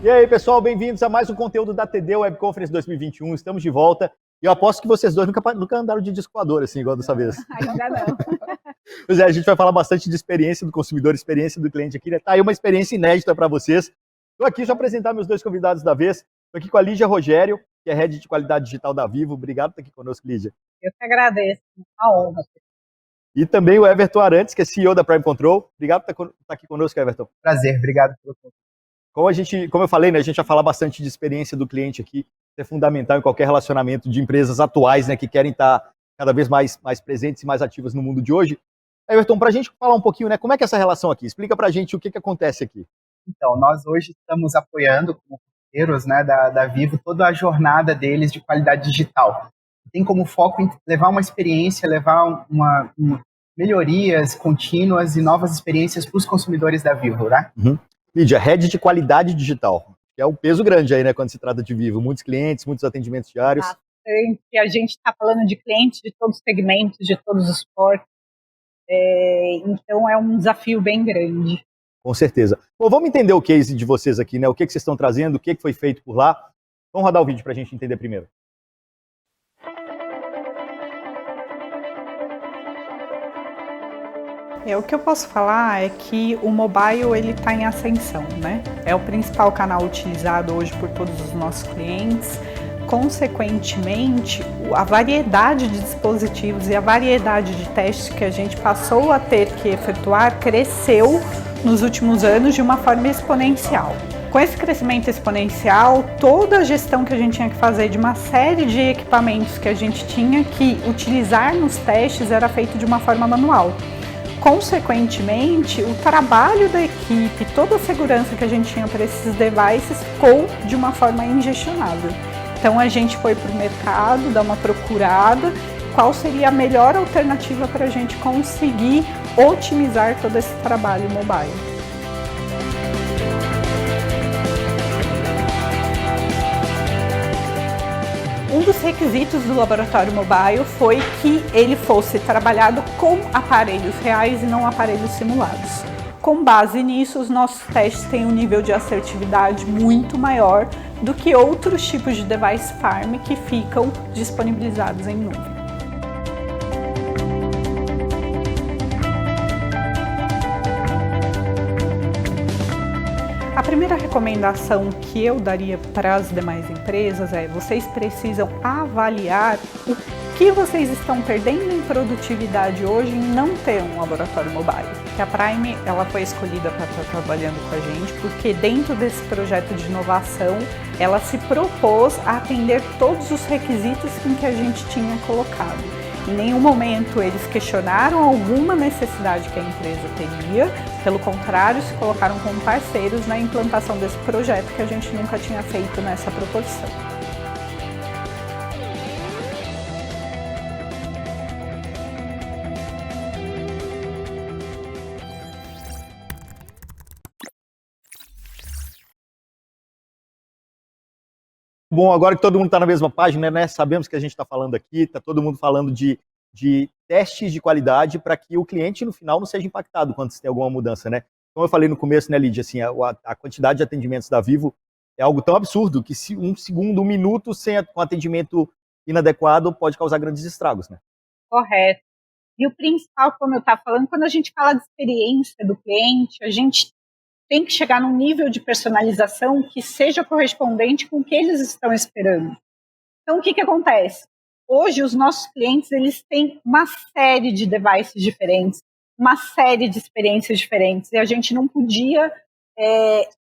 E aí, pessoal, bem-vindos a mais um conteúdo da TD Web Conference 2021. Estamos de volta. E eu aposto que vocês dois nunca andaram de disco voador, assim, igual dessa vez. Ainda não. Pois é, a gente vai falar bastante de experiência do consumidor, experiência do cliente aqui, né? Tá aí uma experiência inédita para vocês. Estou aqui para apresentar meus dois convidados da vez. Estou aqui com a Lídia Rogério, que é Head de Qualidade Digital da Vivo. Obrigado por estar aqui conosco, Lídia. Eu que agradeço, uma honra. E também o Everton Arantes, que é CEO da Prime Control. Obrigado por estar aqui conosco, Everton. Prazer, obrigado pelo convite. Como eu falei, né, a gente vai falar bastante de experiência do cliente aqui, é fundamental em qualquer relacionamento de empresas atuais, né, que querem estar cada vez mais presentes e mais ativas no mundo de hoje. Everton, para a gente falar um pouquinho, né, como é que é essa relação aqui? Explica para a gente o que acontece aqui. Então, nós hoje estamos apoiando, como parceiros, né, da Vivo, toda a jornada deles de qualidade digital. Tem como foco em levar uma experiência, levar melhorias contínuas e novas experiências para os consumidores da Vivo, né? Uhum. Lídia, Head de Qualidade Digital, que é um peso grande aí, né, quando se trata de Vivo. Muitos clientes, muitos atendimentos diários. Bastante. A gente está falando de clientes de todos os segmentos, de todos os portos. Então é um desafio bem grande. Com certeza. Bom, vamos entender o case de vocês aqui, né? O que vocês estão trazendo, o que foi feito por lá. Vamos rodar o vídeo para a gente entender primeiro. O que eu posso falar é que o mobile ele está em ascensão, né? É o principal canal utilizado hoje por todos os nossos clientes. Consequentemente, a variedade de dispositivos e a variedade de testes que a gente passou a ter que efetuar cresceu nos últimos anos de uma forma exponencial. Com esse crescimento exponencial, toda a gestão que a gente tinha que fazer de uma série de equipamentos que a gente tinha que utilizar nos testes era feito de uma forma manual. Consequentemente, o trabalho da equipe, toda a segurança que a gente tinha para esses devices ficou de uma forma ingestionável. Então a gente foi para o mercado, dar uma procurada, qual seria a melhor alternativa para a gente conseguir otimizar todo esse trabalho mobile. Um dos requisitos do laboratório mobile foi que ele fosse trabalhado com aparelhos reais e não aparelhos simulados. Com base nisso, os nossos testes têm um nível de assertividade muito maior do que outros tipos de device farm que ficam disponibilizados em nuvem. A primeira recomendação que eu daria para as demais empresas é: vocês precisam avaliar o que vocês estão perdendo em produtividade hoje em não ter um laboratório mobile. Que a Prime ela foi escolhida para estar trabalhando com a gente porque dentro desse projeto de inovação ela se propôs a atender todos os requisitos em que a gente tinha colocado. Em nenhum momento eles questionaram alguma necessidade que a empresa teria, pelo contrário, se colocaram como parceiros na implantação desse projeto que a gente nunca tinha feito nessa proporção. Bom, agora que todo mundo está na mesma página, né? Sabemos que a gente está falando aqui, está todo mundo falando de testes de qualidade para que o cliente no final não seja impactado quando se tem alguma mudança, né? Como eu falei no começo, né, Lídia, assim, a quantidade de atendimentos da Vivo é algo tão absurdo que se um segundo, um minuto com atendimento inadequado pode causar grandes estragos, né? Correto. E o principal, como eu estava falando, quando a gente fala de experiência do cliente, a gente tem que chegar num nível de personalização que seja correspondente com o que eles estão esperando. Então, o que acontece? Hoje, os nossos clientes eles têm uma série de devices diferentes, uma série de experiências diferentes, e a gente não podia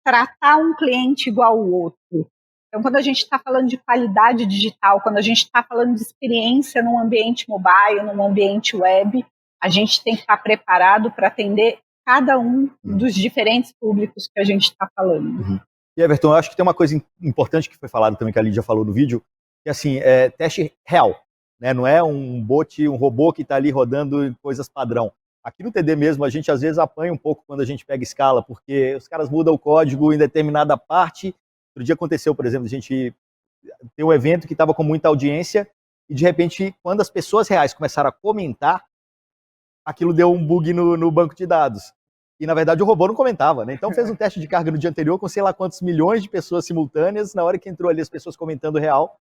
tratar um cliente igual ao outro. Então, quando a gente está falando de qualidade digital, quando a gente está falando de experiência num ambiente mobile, num ambiente web, a gente tem que estar preparado para atender cada um dos diferentes públicos que a gente está falando. Uhum. E Everton, eu acho que tem uma coisa importante que foi falada também, que a Lídia falou no vídeo, que assim, é teste real, né? Não é um bot, um robô que está ali rodando coisas padrão. Aqui no TD mesmo, a gente às vezes apanha um pouco quando a gente pega escala, porque os caras mudam o código em determinada parte. Outro dia aconteceu, por exemplo, a gente tem um evento que estava com muita audiência e de repente, quando as pessoas reais começaram a comentar, aquilo deu um bug no banco de dados. e na verdade o robô não comentava, né? Então fez um teste de carga no dia anterior com sei lá quantos milhões de pessoas simultâneas, na hora que entrou ali as pessoas comentando real,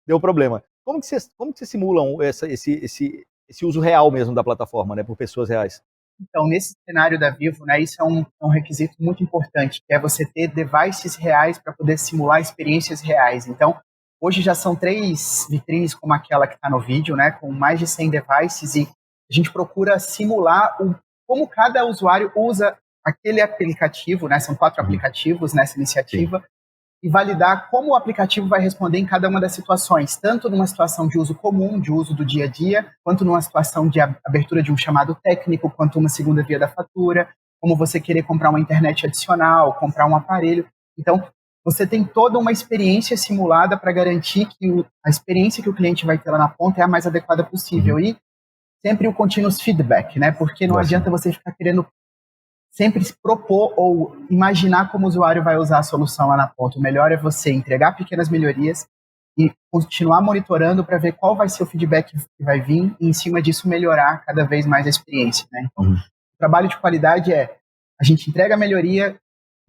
deu problema. Como que vocês simulam esse uso real mesmo da plataforma, né, por pessoas reais? Então, nesse cenário da Vivo, né, isso é um requisito muito importante, que é você ter devices reais para poder simular experiências reais. Então, hoje já são 3 vitrines como aquela que está no vídeo, né, com mais de 100 devices, e a gente procura simular como cada usuário usa aquele aplicativo, né, são 4 aplicativos nessa iniciativa, sim, e validar como o aplicativo vai responder em cada uma das situações, tanto numa situação de uso comum, de uso do dia a dia, quanto numa situação de abertura de um chamado técnico, quanto uma segunda via da fatura, como você querer comprar uma internet adicional, comprar um aparelho. Então, você tem toda uma experiência simulada para garantir que a experiência que o cliente vai ter lá na ponta é a mais adequada possível. E sempre o continuous feedback, né? Porque não adianta você ficar querendo sempre se propor ou imaginar como o usuário vai usar a solução lá na ponta. O melhor é você entregar pequenas melhorias e continuar monitorando para ver qual vai ser o feedback que vai vir e, em cima disso, melhorar cada vez mais a experiência, né? Então, o trabalho de qualidade é a gente entrega a melhoria,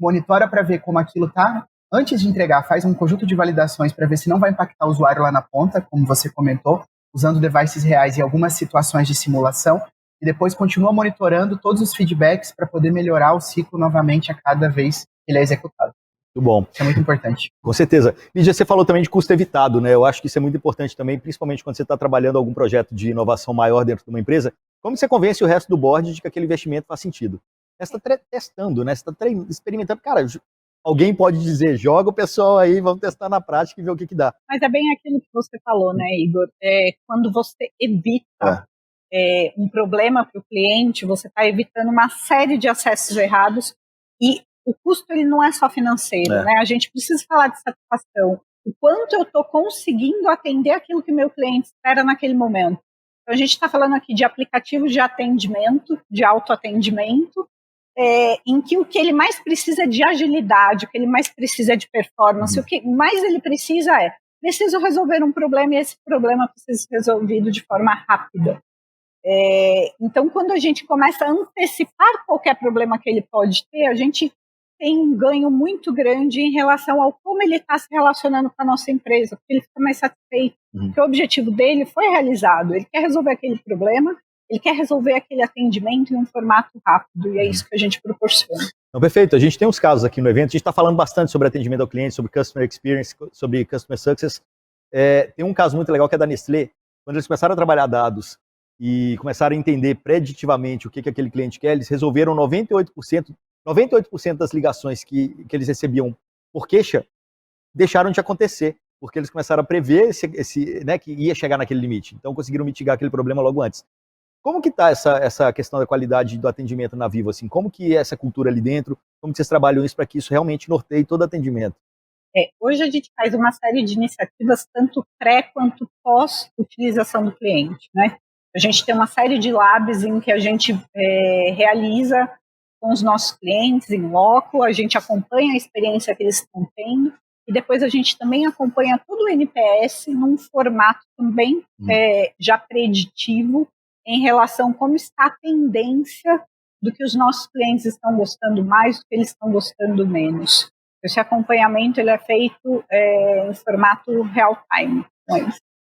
monitora para ver como aquilo está. Antes de entregar, faz um conjunto de validações para ver se não vai impactar o usuário lá na ponta, como você comentou, usando devices reais e algumas situações de simulação. E depois continua monitorando todos os feedbacks para poder melhorar o ciclo novamente a cada vez que ele é executado. Muito bom. Isso é muito importante. Com certeza. Lídia, você falou também de custo evitado, né? Eu acho que isso é muito importante também, principalmente quando você está trabalhando algum projeto de inovação maior dentro de uma empresa. Como você convence o resto do board de que aquele investimento faz sentido? Você está testando, né? Você está experimentando. Cara, alguém pode dizer, joga o pessoal aí, vamos testar na prática e ver o que dá. Mas é bem aquilo que você falou, né, Igor? Quando você evita um problema para o cliente, você está evitando uma série de acessos errados e o custo ele não é só financeiro, né? A gente precisa falar de satisfação. O quanto eu estou conseguindo atender aquilo que meu cliente espera naquele momento. Então, a gente está falando aqui de aplicativos de atendimento, de autoatendimento, em que o que ele mais precisa é de agilidade, o que ele mais precisa é de performance, o que mais ele precisa preciso resolver um problema e esse problema precisa ser resolvido de forma rápida. Então, quando a gente começa a antecipar qualquer problema que ele pode ter, a gente tem um ganho muito grande em relação ao como ele está se relacionando com a nossa empresa, porque ele fica mais satisfeito, porque o objetivo dele foi realizado, ele quer resolver aquele problema, ele quer resolver aquele atendimento em um formato rápido, e é isso que a gente proporciona. Então, perfeito, a gente tem uns casos aqui no evento, a gente está falando bastante sobre atendimento ao cliente, sobre Customer Experience, sobre Customer Success. Tem um caso muito legal que é da Nestlé, quando eles começaram a trabalhar dados e começaram a entender preditivamente o que aquele cliente quer, eles resolveram 98% das ligações que eles recebiam por queixa deixaram de acontecer, porque eles começaram a prever né, que ia chegar naquele limite. Então conseguiram mitigar aquele problema logo antes. Como que está essa questão da qualidade do atendimento na Vivo? Assim? Como que é essa cultura ali dentro? Como que vocês trabalham isso para que isso realmente norteie todo o atendimento? Hoje a gente faz uma série de iniciativas, tanto pré quanto pós-utilização do cliente, né? A gente tem uma série de labs em que a gente realiza com os nossos clientes em loco, a gente acompanha a experiência que eles estão tendo e depois a gente também acompanha todo o NPS num formato também já preditivo em relação a como está a tendência do que os nossos clientes estão gostando mais, do que eles estão gostando menos. Esse acompanhamento ele é feito em formato real-time.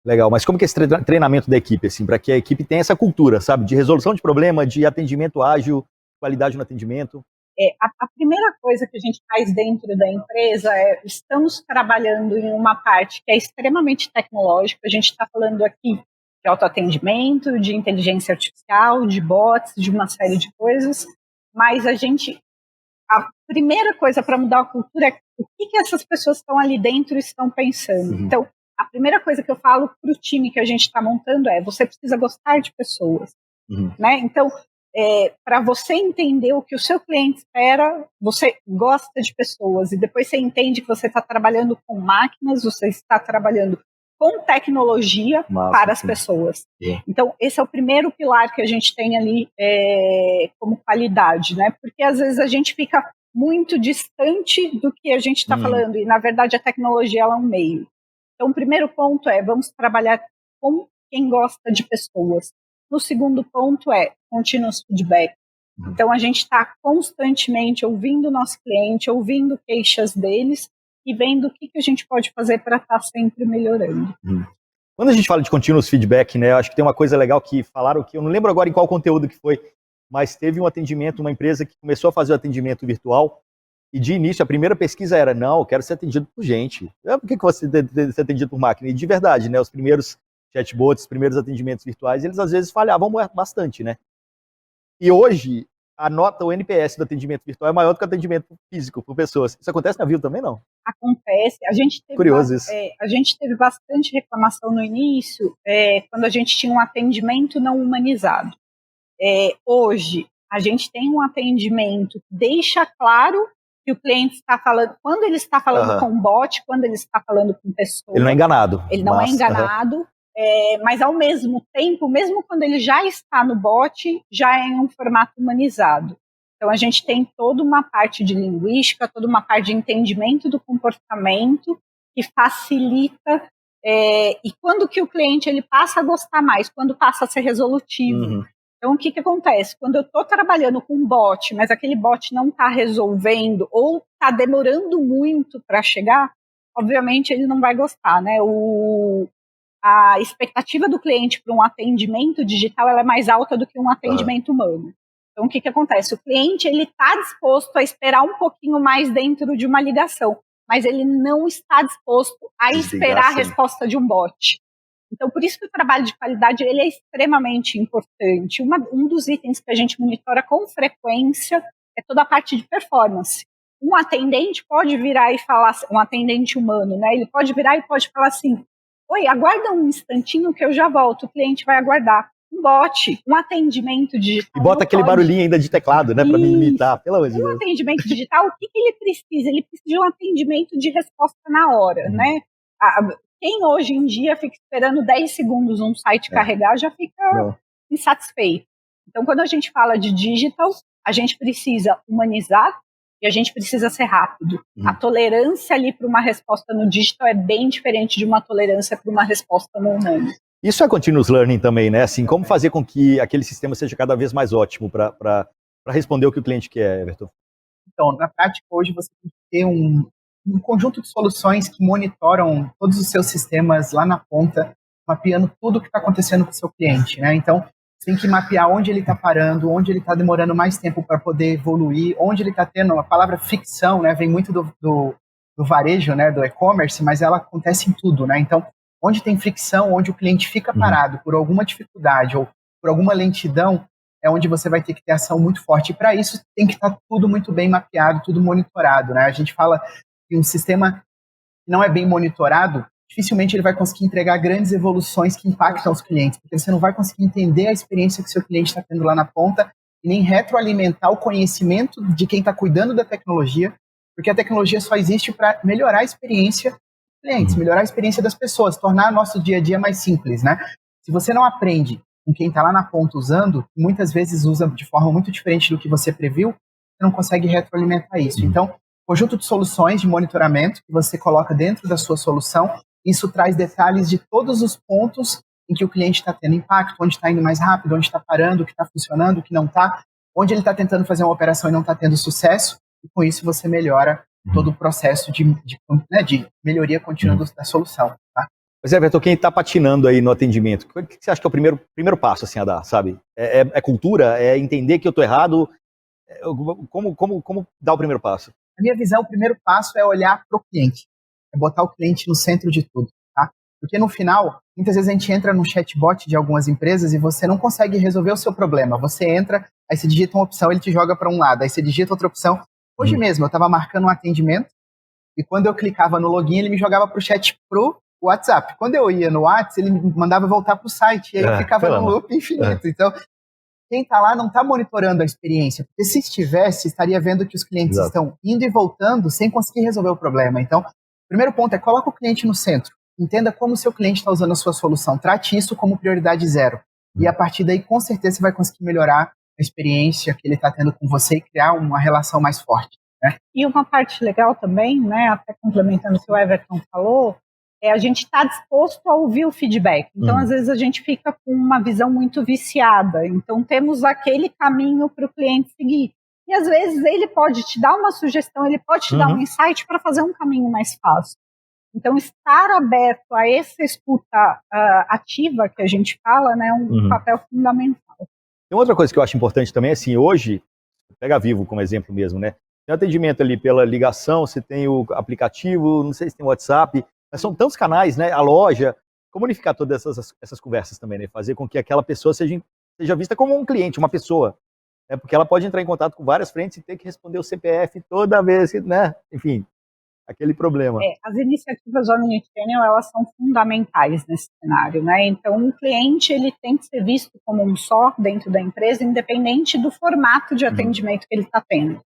Legal, mas como que é esse treinamento da equipe, assim, para que a equipe tenha essa cultura, sabe, de resolução de problema, de atendimento ágil, qualidade no atendimento? A primeira coisa que a gente faz dentro da empresa estamos trabalhando em uma parte que é extremamente tecnológica, a gente está falando aqui de autoatendimento, de inteligência artificial, de bots, de uma série de coisas, mas a primeira coisa para mudar a cultura é o que essas pessoas estão ali dentro estão pensando. Então, a primeira coisa que eu falo para o time que a gente está montando você precisa gostar de pessoas. Né? Então, para você entender o que o seu cliente espera, você gosta de pessoas e depois você entende que você está trabalhando com máquinas, você está trabalhando com tecnologia para as pessoas. Então, esse é o primeiro pilar que a gente tem ali como qualidade, né? Porque às vezes a gente fica muito distante do que a gente está falando e, na verdade, a tecnologia ela é um meio. Então, o primeiro ponto vamos trabalhar com quem gosta de pessoas. No segundo ponto continuous feedback. Então, a gente está constantemente ouvindo o nosso cliente, ouvindo queixas deles e vendo o que a gente pode fazer para estar sempre melhorando. Quando a gente fala de continuous feedback, né, acho que tem uma coisa legal que falaram que eu não lembro agora em qual conteúdo que foi, mas teve um atendimento, uma empresa que começou a fazer o atendimento virtual e de início a primeira pesquisa era, não, eu quero ser atendido por gente. Por que você deve ser atendido por máquina? E de verdade, né, os primeiros chatbots, os primeiros atendimentos virtuais, eles às vezes falhavam bastante, né? E hoje, a nota, o NPS do atendimento virtual é maior do que o atendimento físico por pessoas. Isso acontece na Vivo também, não? Acontece. A gente teve Curioso isso. A gente teve bastante reclamação no início, quando a gente tinha um atendimento não humanizado. Hoje, a gente tem um atendimento que deixa claro que o cliente está falando, quando ele está falando com bot, quando ele está falando com pessoa. Ele não é enganado. Ele não é enganado. Mas ao mesmo tempo, mesmo quando ele já está no bot, já é em um formato humanizado. Então a gente tem toda uma parte de linguística, toda uma parte de entendimento do comportamento que facilita, e quando que o cliente ele passa a gostar mais, quando passa a ser resolutivo. Então o que acontece? Quando eu estou trabalhando com um bot, mas aquele bot não está resolvendo ou está demorando muito para chegar, obviamente ele não vai gostar, né? A expectativa do cliente para um atendimento digital ela é mais alta do que um atendimento humano. Então, o que acontece? O cliente está disposto a esperar um pouquinho mais dentro de uma ligação, mas ele não está disposto a esperar a resposta de um bot. Então, por isso que o trabalho de qualidade ele é extremamente importante. Um dos itens que a gente monitora com frequência é toda a parte de performance. Um atendente pode virar e falar, um atendente humano, né? Ele pode virar e pode falar assim, oi, aguarda um instantinho que eu já volto. O cliente vai aguardar. Um bot, um atendimento digital. E bota aquele barulhinho ainda de teclado, né? Para me imitar, pelo amor de Deus. Um atendimento digital, o que ele precisa? Ele precisa de um atendimento de resposta na hora, né? Quem hoje em dia fica esperando 10 segundos um site carregar já fica insatisfeito. Então, quando a gente fala de digital, a gente precisa humanizar e a gente precisa ser rápido. A tolerância ali para uma resposta no digital é bem diferente de uma tolerância para uma resposta no humano. Isso é continuous learning também, né? Assim, como fazer com que aquele sistema seja cada vez mais ótimo para responder o que o cliente quer, Everton? Então, na prática, hoje você tem que ter um conjunto de soluções que monitoram todos os seus sistemas lá na ponta, mapeando tudo o que está acontecendo com o seu cliente, né? Então, você tem que mapear onde ele está parando, onde ele está demorando mais tempo para poder evoluir, onde ele está tendo, a palavra fricção, né? Vem muito do varejo, né? Do e-commerce, mas ela acontece em tudo, né? Então, onde tem fricção, onde o cliente fica parado por alguma dificuldade ou por alguma lentidão, é onde você vai ter que ter ação muito forte. E para isso tem que estar tudo muito bem mapeado, tudo monitorado, né? A gente fala que um sistema que não é bem monitorado, dificilmente ele vai conseguir entregar grandes evoluções que impactam os clientes, porque você não vai conseguir entender a experiência que seu cliente está tendo lá na ponta e nem retroalimentar o conhecimento de quem está cuidando da tecnologia, porque a tecnologia só existe para melhorar a experiência dos clientes, melhorar a experiência das pessoas, tornar nosso dia a dia mais simples, né? Se você não aprende com quem está lá na ponta usando, muitas vezes usa de forma muito diferente do que você previu, você não consegue retroalimentar isso. Então, conjunto de soluções de monitoramento que você coloca dentro da sua solução, isso traz detalhes de todos os pontos em que o cliente está tendo impacto, onde está indo mais rápido, onde está parando, o que está funcionando, o que não está, onde ele está tentando fazer uma operação e não está tendo sucesso, e com isso você melhora todo o processo de melhoria contínua da solução. Tá? Mas, Everton, quem está patinando aí no atendimento, o que você acha que é o primeiro passo assim, a dar, sabe? É cultura? É entender que eu estou errado? Como dar o primeiro passo? Na minha visão, o primeiro passo é olhar para o cliente, é botar o cliente no centro de tudo, tá? Porque no final, muitas vezes a gente entra no chatbot de algumas empresas e você não consegue resolver o seu problema. Você entra, aí você digita uma opção, ele te joga para um lado, aí você digita outra opção. Hoje mesmo, eu estava marcando um atendimento e quando eu clicava no login, ele me jogava para o chat pro WhatsApp. Quando eu ia no WhatsApp, ele me mandava voltar para o site e aí eu ficava no loop infinito. Então, quem está lá não está monitorando a experiência, porque se estivesse, estaria vendo que os clientes estão indo e voltando sem conseguir resolver o problema. Então, o primeiro ponto é coloca o cliente no centro, entenda como o seu cliente está usando a sua solução, trate isso como prioridade zero. E a partir daí, com certeza, você vai conseguir melhorar a experiência que ele está tendo com você e criar uma relação mais forte. Né? E uma parte legal também, né, até complementando o que o Everton falou, a gente está disposto a ouvir o feedback. Então, às vezes, a gente fica com uma visão muito viciada. Então, temos aquele caminho para o cliente seguir. E, às vezes, ele pode te dar uma sugestão, ele pode te dar um insight para fazer um caminho mais fácil. Então, estar aberto a essa escuta ativa que a gente fala, né, é um papel fundamental. Tem outra coisa que eu acho importante também, assim, hoje, pega a Vivo como exemplo mesmo, né? Tem atendimento ali pela ligação, você tem o aplicativo, não sei se tem o WhatsApp, mas são tantos canais, né? A loja, como unificar todas essas conversas também, né? Fazer com que aquela pessoa seja vista como um cliente, uma pessoa, né? Porque ela pode entrar em contato com várias frentes e ter que responder o CPF toda vez, né? Enfim, aquele problema. As iniciativas omnichannel, elas são fundamentais nesse cenário, né? Então, o cliente, ele tem que ser visto como um só dentro da empresa, independente do formato de atendimento que ele está tendo.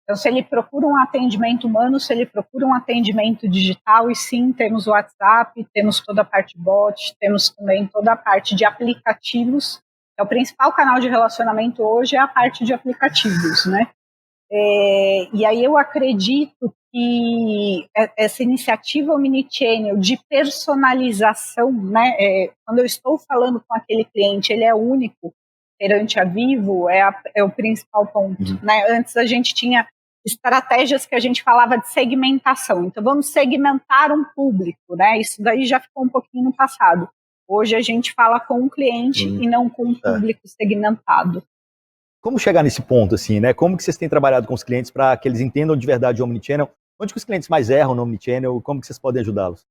Então, se ele procura um atendimento humano, se ele procura um atendimento digital, e sim, temos o WhatsApp, temos toda a parte bot, temos também toda a parte de aplicativos. O principal canal de relacionamento hoje é a parte de aplicativos, né? E aí eu acredito que essa iniciativa omnichannel de personalização, né? Quando eu estou falando com aquele cliente, ele é único perante a Vivo, é o principal ponto, né? Antes a gente tinha estratégias que a gente falava de segmentação. Então, vamos segmentar um público, né? Isso daí já ficou um pouquinho no passado. Hoje a gente fala com um cliente e não com um público segmentado. Como chegar nesse ponto, assim, né? Como que vocês têm trabalhado com os clientes para que eles entendam de verdade o Omnichannel? Onde que os clientes mais erram no Omnichannel? Como que vocês podem ajudá-los?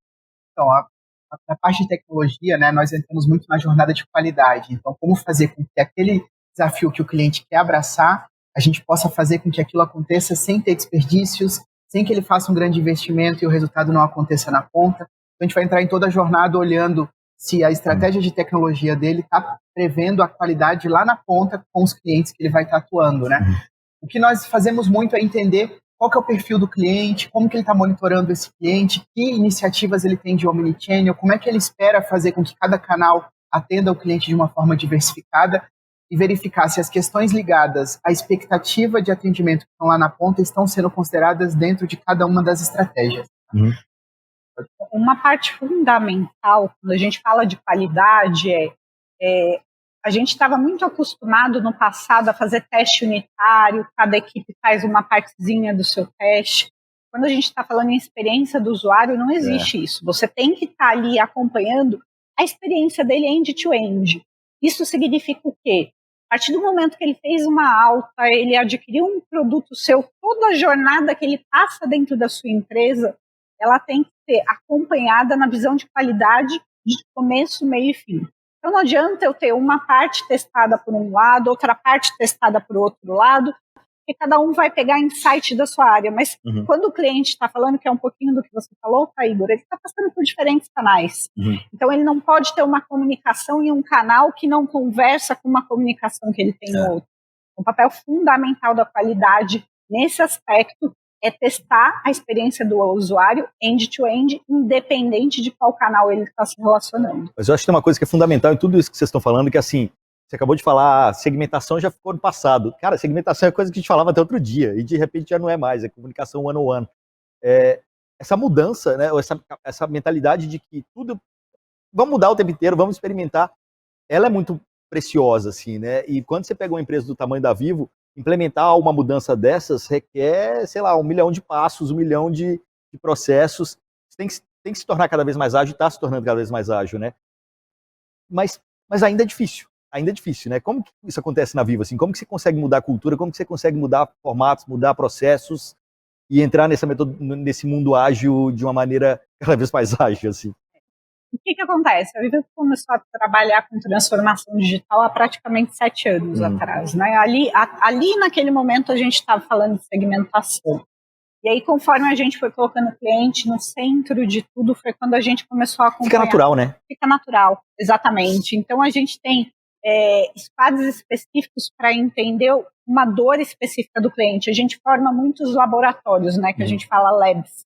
Então, a parte de tecnologia, né, nós entramos muito na jornada de qualidade. Então, como fazer com que aquele desafio que o cliente quer abraçar, a gente possa fazer com que aquilo aconteça sem ter desperdícios, sem que ele faça um grande investimento e o resultado não aconteça na ponta. Então, a gente vai entrar em toda a jornada olhando se a estratégia de tecnologia dele está prevendo a qualidade lá na ponta com os clientes que ele vai estar atuando, né? O que nós fazemos muito é entender qual que é o perfil do cliente, como que ele está monitorando esse cliente, que iniciativas ele tem de omnichannel, como é que ele espera fazer com que cada canal atenda o cliente de uma forma diversificada e verificar se as questões ligadas à expectativa de atendimento que estão lá na ponta estão sendo consideradas dentro de cada uma das estratégias. Uma parte fundamental, quando a gente fala de qualidade, a gente estava muito acostumado no passado a fazer teste unitário, cada equipe faz uma partezinha do seu teste. Quando a gente está falando em experiência do usuário, não existe isso. Você tem que estar ali acompanhando a experiência dele end-to-end. Isso significa o quê? A partir do momento que ele fez uma alta, ele adquiriu um produto seu, toda a jornada que ele passa dentro da sua empresa, ela tem que ser acompanhada na visão de qualidade de começo, meio e fim. Então não adianta eu ter uma parte testada por um lado, outra parte testada por outro lado, porque cada um vai pegar insight da sua área. Mas quando o cliente está falando, que é um pouquinho do que você falou, tá, Igor, ele está passando por diferentes canais. Então ele não pode ter uma comunicação em um canal que não conversa com uma comunicação que ele tem no outro. O papel fundamental da qualidade nesse aspecto é testar a experiência do usuário end-to-end, independente de qual canal ele está se relacionando. Mas eu acho que tem uma coisa que é fundamental em tudo isso que vocês estão falando, que assim, você acabou de falar, segmentação já ficou no passado. Cara, segmentação é coisa que a gente falava até outro dia, e de repente já não é mais, é comunicação one-on-one. Essa mudança, né, essa mentalidade de que tudo, vamos mudar o tempo inteiro, vamos experimentar, ela é muito preciosa, assim, né? E quando você pega uma empresa do tamanho da Vivo, implementar uma mudança dessas requer, sei lá, 1 milhão de passos, 1 milhão de processos. Tem que se tornar cada vez mais ágil, está se tornando cada vez mais ágil, né? Mas ainda é difícil, né? Como que isso acontece na Vivo, assim? Como que você consegue mudar a cultura, como que você consegue mudar formatos, mudar processos e entrar nesse mundo ágil de uma maneira cada vez mais ágil, assim? O que acontece? A Vivo começou a trabalhar com transformação digital há praticamente 7 anos atrás, né? Ali naquele momento a gente estava falando de segmentação. E aí, conforme a gente foi colocando o cliente no centro de tudo, foi quando a gente começou a acompanhar. Fica natural, né? Fica natural, exatamente. Então a gente tem squads específicos para entender uma dor específica do cliente. A gente forma muitos laboratórios, né? Que a gente fala labs.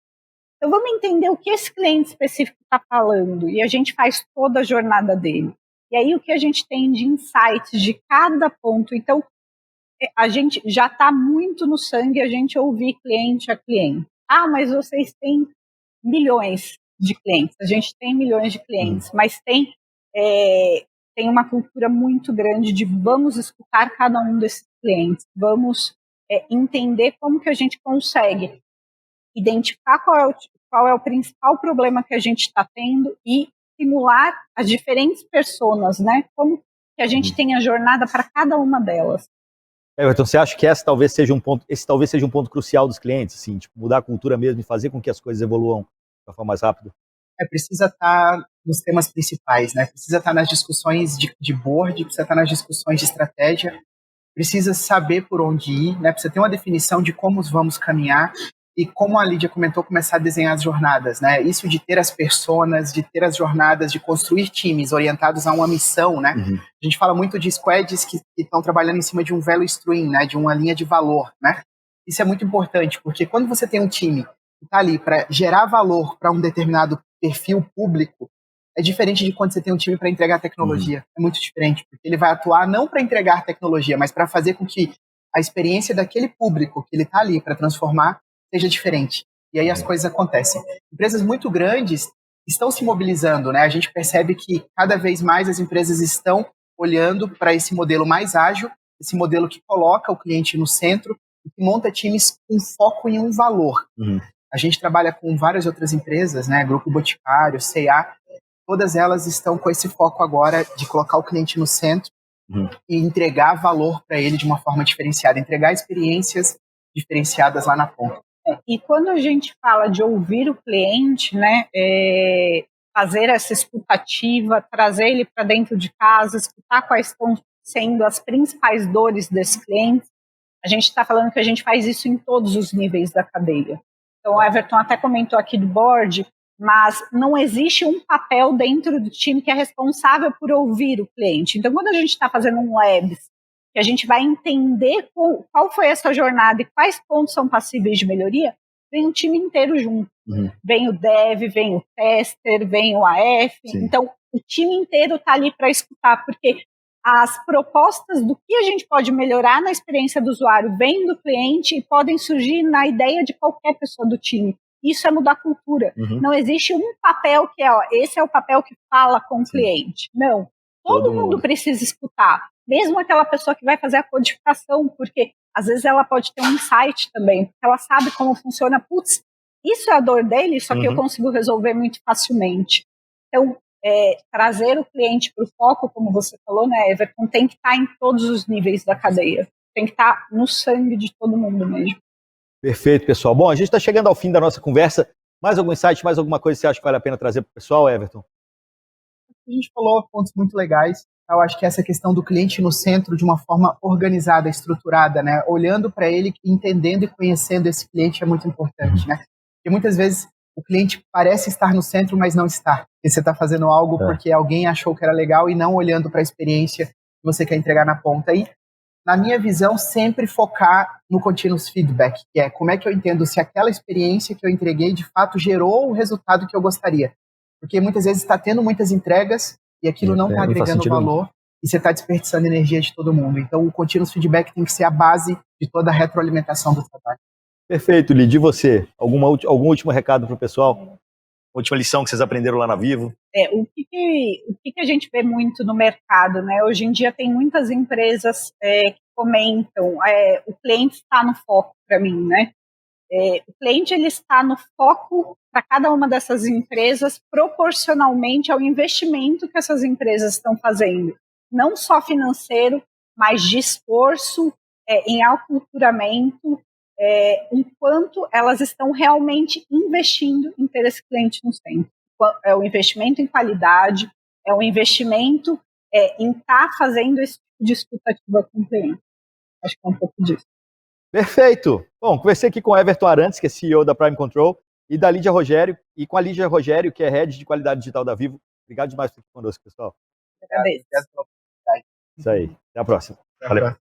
Então, vamos entender o que esse cliente específico está falando e a gente faz toda a jornada dele. E aí, o que a gente tem de insights de cada ponto. Então, a gente já está muito no sangue a gente ouvir cliente a cliente. Ah, mas vocês têm milhões. de clientes, a gente tem milhões de clientes, mas tem uma cultura muito grande de vamos escutar cada um desses clientes, vamos entender como que a gente consegue identificar qual é o principal problema que a gente está tendo e simular as diferentes personas, né? Como que a gente tem a jornada para cada uma delas. Everton, você acha que esse talvez seja um ponto crucial dos clientes, assim, tipo, mudar a cultura mesmo e fazer com que as coisas evoluam de uma forma mais rápida? Precisa estar nos temas principais, né? Precisa estar nas discussões de board, precisa estar nas discussões de estratégia, precisa saber por onde ir, né? Precisa ter uma definição de como vamos caminhar e, como a Lídia comentou, começar a desenhar as jornadas, né? Isso de ter as personas, de ter as jornadas, de construir times orientados a uma missão, né? Uhum. A gente fala muito de squads que estão trabalhando em cima de um value stream, né? De uma linha de valor, né? Isso é muito importante, porque quando você tem um time que está ali para gerar valor para um determinado perfil público, é diferente de quando você tem um time para entregar tecnologia. É muito diferente, porque ele vai atuar não para entregar tecnologia, mas para fazer com que a experiência daquele público que ele está ali para transformar seja diferente. E aí as coisas acontecem. Empresas muito grandes estão se mobilizando, né? A gente percebe que cada vez mais as empresas estão olhando para esse modelo mais ágil, esse modelo que coloca o cliente no centro e que monta times com foco em um valor. A gente trabalha com várias outras empresas, né? Grupo Boticário, C&A, todas elas estão com esse foco agora de colocar o cliente no centro e entregar valor para ele de uma forma diferenciada, entregar experiências diferenciadas lá na ponta. E quando a gente fala de ouvir o cliente, né, fazer essa escutativa, trazer ele para dentro de casa, escutar quais estão sendo as principais dores desse cliente, a gente está falando que a gente faz isso em todos os níveis da cadeia. Então, o Everton até comentou aqui do board, mas não existe um papel dentro do time que é responsável por ouvir o cliente. Então, quando a gente está fazendo um labs, que a gente vai entender qual foi essa jornada e quais pontos são passíveis de melhoria, vem o time inteiro junto. Vem o dev, vem o tester, vem o AF. Sim. Então, o time inteiro está ali para escutar, porque as propostas do que a gente pode melhorar na experiência do usuário vêm do cliente e podem surgir na ideia de qualquer pessoa do time. Isso é mudar a cultura. Não existe um papel que esse é o papel que fala com o cliente. Não. Todo mundo precisa escutar. Mesmo aquela pessoa que vai fazer a codificação, porque às vezes ela pode ter um insight também, porque ela sabe como funciona. Putz, isso é a dor dele, só que eu consigo resolver muito facilmente. Então, trazer o cliente para o foco, como você falou, né, Everton, tem que estar em todos os níveis da cadeia. Tem que estar no sangue de todo mundo mesmo. Perfeito, pessoal. Bom, a gente está chegando ao fim da nossa conversa. Mais algum insight, mais alguma coisa que você acha que vale a pena trazer para o pessoal, Everton? A gente falou pontos muito legais. Eu acho que essa questão do cliente no centro de uma forma organizada, estruturada, né? Olhando para ele, entendendo e conhecendo esse cliente é muito importante, né? Porque muitas vezes o cliente parece estar no centro, mas não está. Porque você está fazendo algo porque alguém achou que era legal e não olhando para a experiência que você quer entregar na ponta. E, na minha visão, sempre focar no continuous feedback, que é como é que eu entendo se aquela experiência que eu entreguei de fato gerou o resultado que eu gostaria. Porque muitas vezes está tendo muitas entregas e aquilo não está agregando valor e você está desperdiçando energia de todo mundo. Então, o continuous feedback tem que ser a base de toda a retroalimentação do trabalho. Perfeito, Lid. E você? Algum último recado para o pessoal? Última lição que vocês aprenderam lá na Vivo? O que a gente vê muito no mercado, né? Hoje em dia tem muitas empresas que comentam, o cliente está no foco para mim, né? O cliente ele está no foco para cada uma dessas empresas proporcionalmente ao investimento que essas empresas estão fazendo. Não só financeiro, mas de esforço, em aculturamento, enquanto elas estão realmente investindo em ter esse cliente no centro. É o investimento em qualidade, é o investimento em estar fazendo esse tipo de escutativa com o cliente. Acho que é um pouco disso. Perfeito! Bom, conversei aqui com o Everton Arantes, que é CEO da Prime Control, e da Lídia Rogério, e com a Lídia Rogério, que é Head de Qualidade Digital da Vivo. Obrigado demais por estar aqui conosco, pessoal. Agradeço. Isso aí. Até a próxima. Valeu.